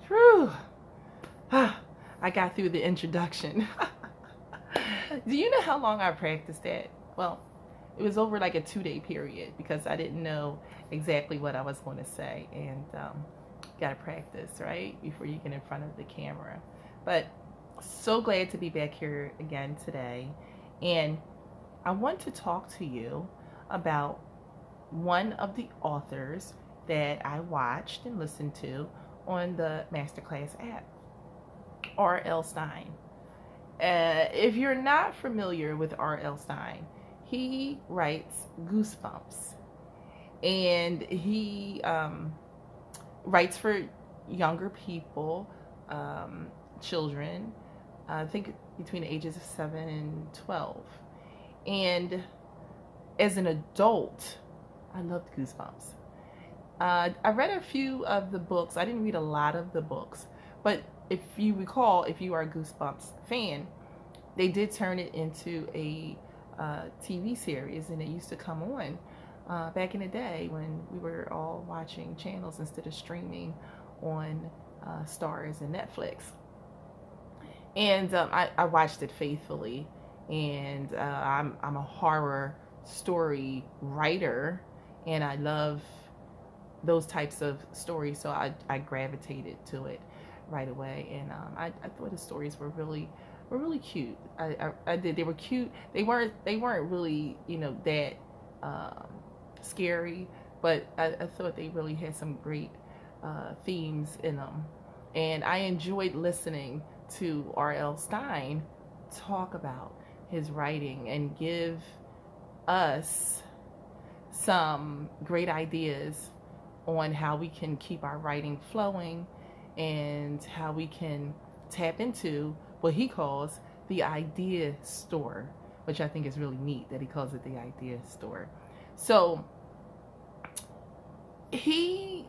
Whew. I got through the introduction. Do you know how long I practiced that? Well, it was over like a 2-day period because I didn't know exactly what I was going to say, and got to practice, right, before you get in front of the camera. But so glad to be back here again today, and I want to talk to you about one of the authors that I watched and listened to on the Masterclass app, R.L. Stein. If you're not familiar with R.L. Stein, he writes Goosebumps, and he writes for younger people, children, I think between the ages of 7 and 12. And as an adult, I loved Goosebumps. I read a few of the books. I didn't read a lot of the books, but if you recall, if you are a Goosebumps fan, they did turn it into a TV series, and it used to come on back in the day when we were all watching channels instead of streaming on Stars and Netflix. And I watched it faithfully, and I'm a horror story writer, and I love those types of stories, so I gravitated to it right away. And I thought the stories were really cute. I did. They were cute. They weren't really, that scary, but I thought they really had some great themes in them, and I enjoyed listening to R.L. Stein talk about his writing and give us some great ideas on how we can keep our writing flowing and how we can tap into what he calls the idea store, which I think is really neat that he calls it the idea store. So he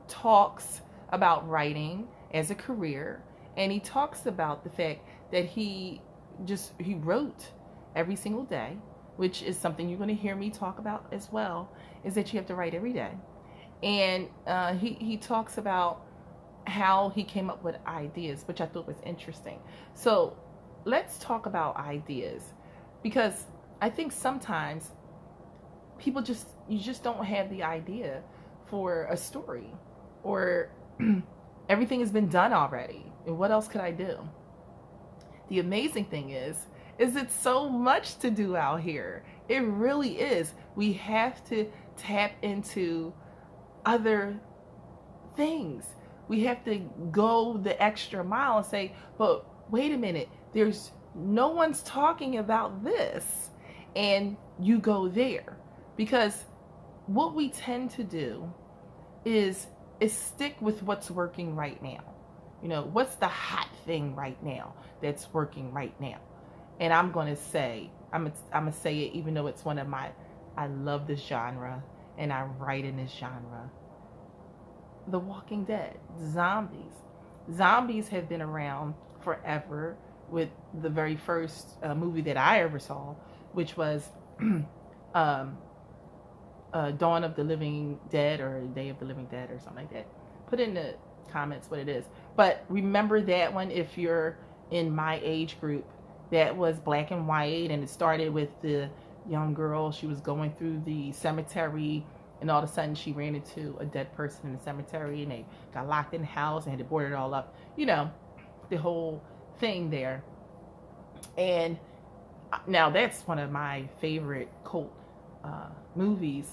talks about writing as a career, and he talks about the fact that he wrote every single day, which is something you're going to hear me talk about as well, is that you have to write every day. And he talks about how he came up with ideas, which I thought was interesting. So let's talk about ideas, because I think sometimes people you just don't have the idea for a story, or everything has been done already, and what else could I do? The amazing thing is it's so much to do out here. It really is. We have to tap into other things. We have to go the extra mile and say, but wait a minute, there's no one's talking about this, and you go there. Because what we tend to do is stick with what's working right now. What's the hot thing right now that's working right now? And I'm going to say it, even though it's one of I love this genre and I write in this genre. The Walking Dead, zombies. Zombies have been around forever, with the very first movie that I ever saw, which was Dawn of the Living Dead, or Day of the Living Dead, or something like that. Put in the comments what it is. But remember that one if you're in my age group. That was black and white, and it started with the young girl. She was going through the cemetery, and all of a sudden she ran into a dead person in the cemetery, and they got locked in the house and had to board it all up. The whole thing there. And now that's one of my favorite cult movies,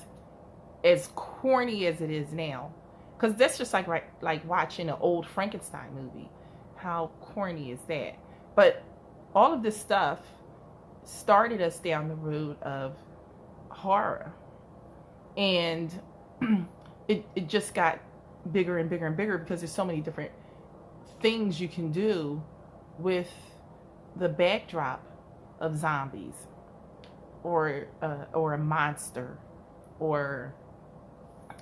as corny as it is now, because that's just like watching an old Frankenstein movie. How corny is that? But all of this stuff started us down the road of horror, and it just got bigger and bigger and bigger, because there's so many different things you can do with the backdrop of zombies, or a monster, or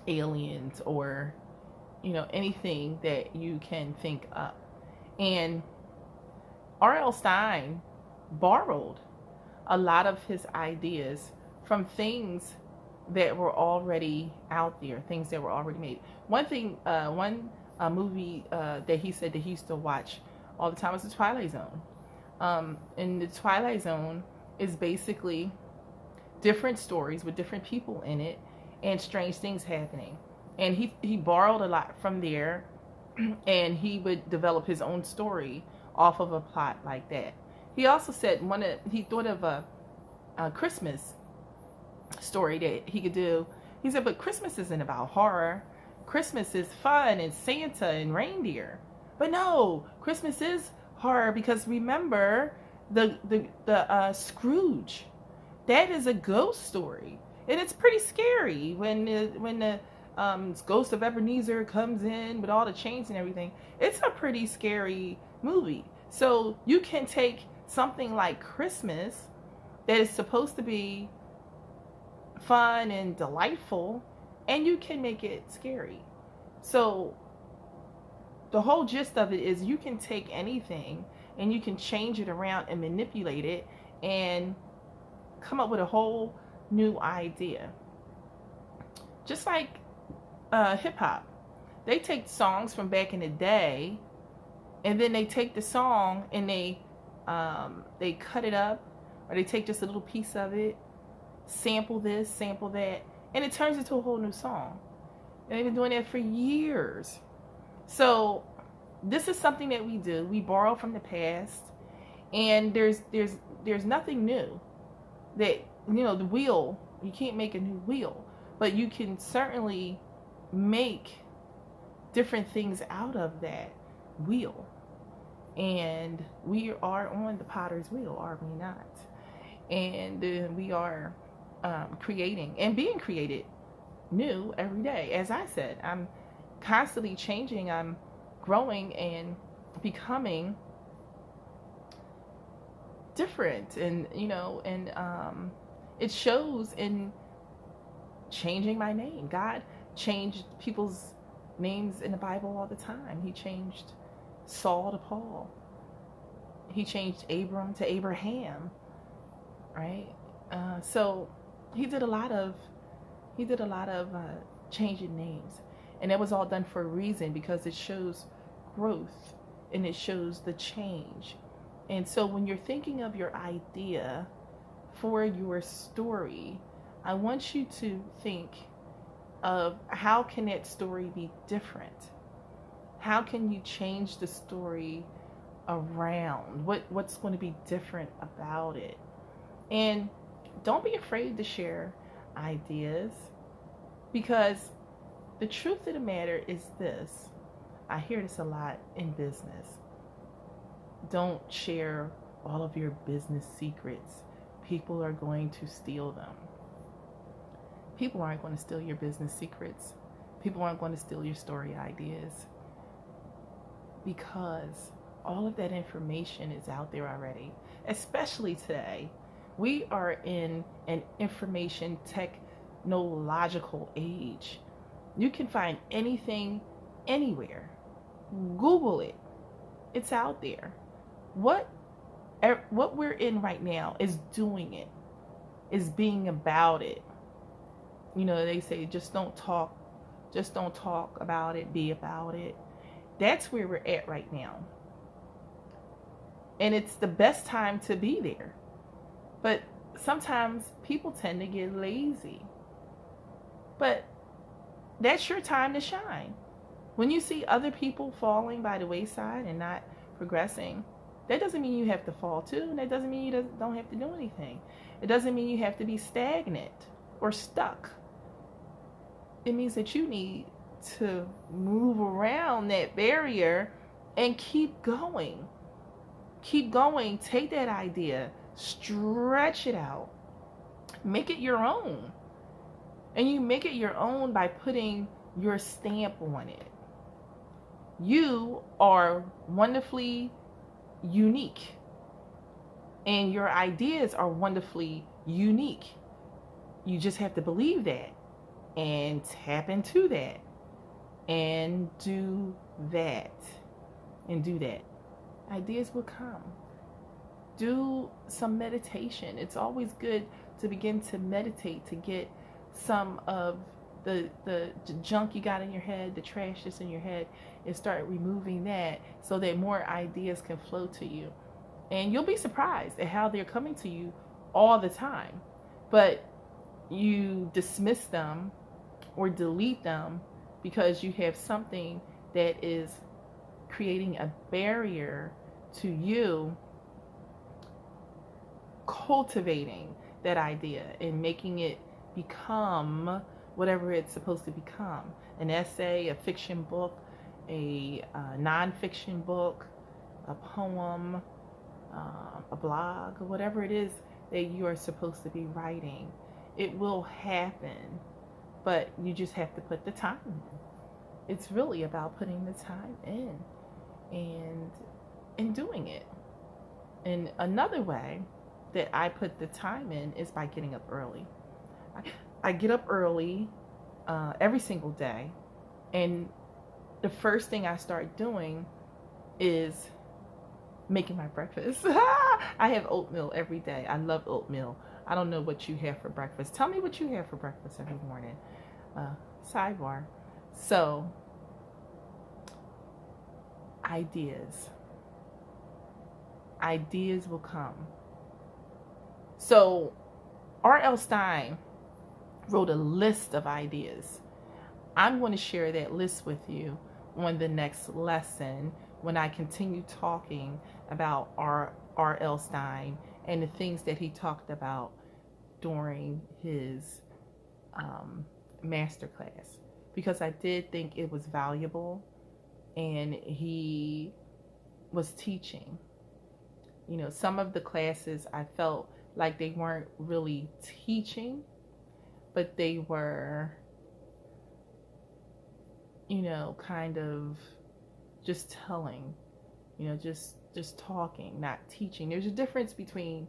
aliens, or anything that you can think up. And R.L. Stein borrowed a lot of his ideas from things that were already out there, things that were already made. One a movie that he said that he used to watch all the time was the Twilight Zone. And the Twilight Zone is basically different stories with different people in it and strange things happening. And he borrowed a lot from there, and he would develop his own story off of a plot like that. He also said he thought of a Christmas story that he could do. He said, but Christmas isn't about horror. Christmas is fun and Santa and reindeer. But no, Christmas is horror, because remember the Scrooge. That is a ghost story, and it's pretty scary when the ghost of Ebenezer comes in with all the chains and everything. It's a pretty scary movie. So you can take something like Christmas that is supposed to be fun and delightful, and you can make it scary. So the whole gist of it is you can take anything and you can change it around and manipulate it and come up with a whole new idea. Just like hip hop. They take songs from back in the day, and then they take the song and they cut it up, or they take just a little piece of it, sample this, sample that, and it turns into a whole new song. And they've been doing that for years. So this is something that we do. We borrow from the past, and there's nothing new. That, the wheel, you can't make a new wheel, but you can certainly make different things out of that wheel. And we are on the potter's wheel, are we not? And we are creating and being created new every day. As I said, I'm constantly changing. I'm growing and becoming different, and it shows in changing my name. God changed people's names in the Bible all the time. He changed Saul to Paul. He changed Abram to Abraham, right? So he did a lot of changing names, and that was all done for a reason, because it shows growth and it shows the change. And so when you're thinking of your idea for your story, I want you to think of how can that story be different? How can you change the story around? What's going to be different about it? And don't be afraid to share ideas, because the truth of the matter is this. I hear this a lot in business. Don't share all of your business secrets. People are going to steal them. People aren't going to steal your business secrets. People aren't going to steal your story ideas, because all of that information is out there already. Especially today, we are in an information technological age. You can find anything anywhere. Google it. It's out there. What we're in right now is doing it, is being about it. They say just don't talk about it, be about it. That's where we're at right now. And it's the best time to be there. But sometimes people tend to get lazy. But that's your time to shine. When you see other people falling by the wayside and not progressing, that doesn't mean you have to fall too. And that doesn't mean you don't have to do anything. It doesn't mean you have to be stagnant or stuck. It means that you need to move around that barrier and keep going. Keep going. Take that idea, stretch it out, make it your own. And you make it your own by putting your stamp on it. You are wonderfully unique, and your ideas are wonderfully unique. You just have to believe that and tap into that and do that and do that. Ideas will come. Do some meditation. It's always good to begin to meditate, to get some of the junk you got in your head, the trash that's in your head, and start removing that so that more ideas can flow to you. And you'll be surprised at how they're coming to you all the time. But you dismiss them or delete them because you have something that is creating a barrier to you cultivating that idea and making it become whatever it's supposed to become. An essay, a fiction book, a non-fiction book, a poem, a blog, or whatever it is that you are supposed to be writing. It will happen, but you just have to put the time in. It's really about putting the time in and doing it. And another way that I put the time in is by getting up early. I get up early every single day, and the first thing I start doing is making my breakfast. I have oatmeal every day. I love oatmeal. I don't know what you have for breakfast. Tell me what you have for breakfast every morning. Sidebar. So, ideas will come. So, R.L. Stein wrote a list of ideas. I'm going to share that list with you on the next lesson when I continue talking about R.L. Stein and the things that he talked about during his masterclass, because I did think it was valuable and he was teaching. You know, some of the classes I felt like they weren't really teaching, but they were, you know, kind of just telling, you know, just talking, not teaching. There's a difference between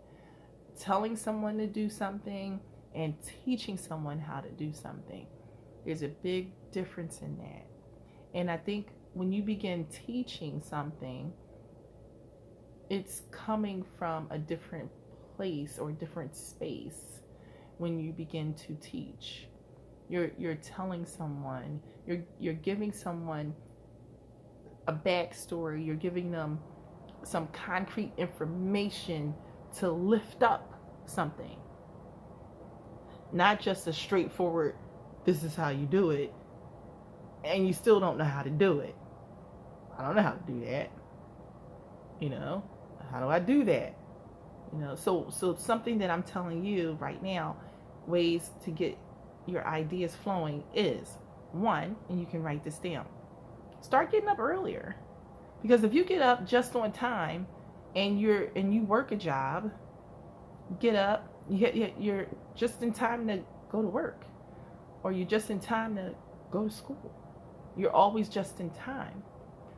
telling someone to do something and teaching someone how to do something. There's a big difference in that. And I think when you begin teaching something, it's coming from a different place or different space. When you begin to teach, you're telling someone, you're giving someone a backstory, you're giving them some concrete information to lift up something, not just a straightforward, this is how you do it, and you still don't know how to do it. I don't know how to do that. You know, how do I do that? You know, so something that I'm telling you right now, ways to get your ideas flowing is, one, and you can write this down, start getting up earlier. Because if you get up just on time and you work a job, get up, you're just in time to go to work, or you're just in time to go to school. You're always just in time.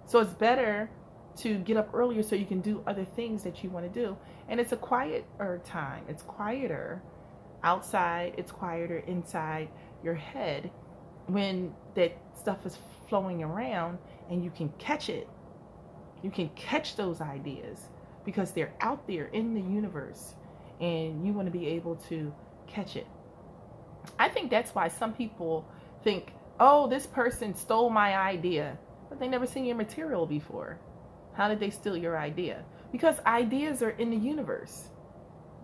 So it's better to get up earlier so you can do other things that you want to do. And it's a quieter time. It's quieter outside. It's quieter inside your head when that stuff is flowing around, and you can catch it. You can catch those ideas because they're out there in the universe, and you want to be able to catch it. I think that's why some people think, oh, this person stole my idea, but they never seen your material before. How did they steal your idea? Because ideas are in the universe.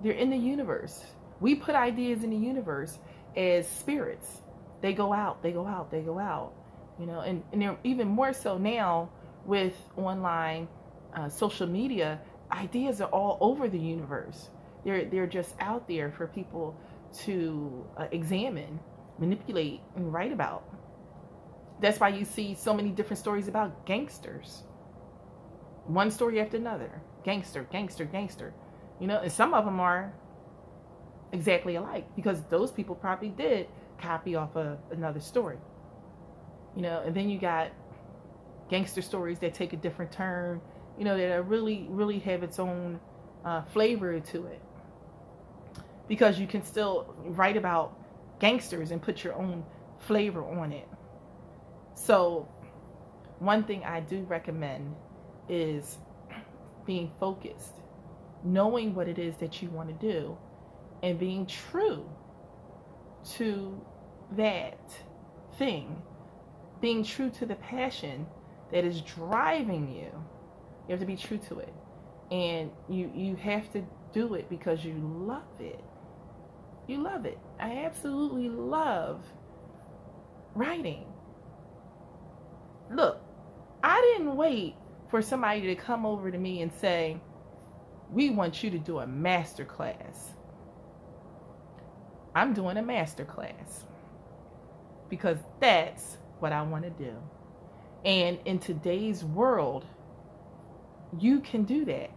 They're in the universe. We put ideas in the universe as spirits. They go out, they go out, they go out. You know, and they're even more so now with online social media. Ideas are all over the universe. They're just out there for people to examine, manipulate, and write about. That's why you see so many different stories about gangsters. One story after another. Gangster, gangster, gangster. You know, and some of them are exactly alike because those people probably did copy off of another story. You know, and then you got gangster stories that take a different turn, you know, that are really, really have its own flavor to it. Because you can still write about gangsters and put your own flavor on it. So, one thing I do recommend is being focused, knowing what it is that you want to do, and being true to that. thing, being true to the passion that is driving you. You have to be true to it. And you have to do it because you love it. You love it. I absolutely love writing. Look, I didn't wait for somebody to come over to me and say, we want you to do a master class. I'm doing a master class because that's what I want to do. And in today's world, you can do that.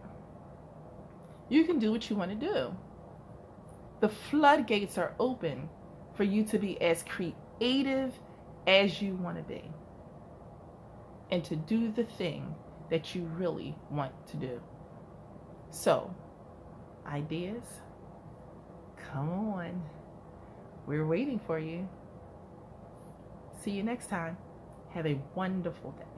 You can do what you want to do. The floodgates are open for you to be as creative as you want to be and to do the thing that you really want to do. So, ideas, come on. We're waiting for you. See you next time. Have a wonderful day.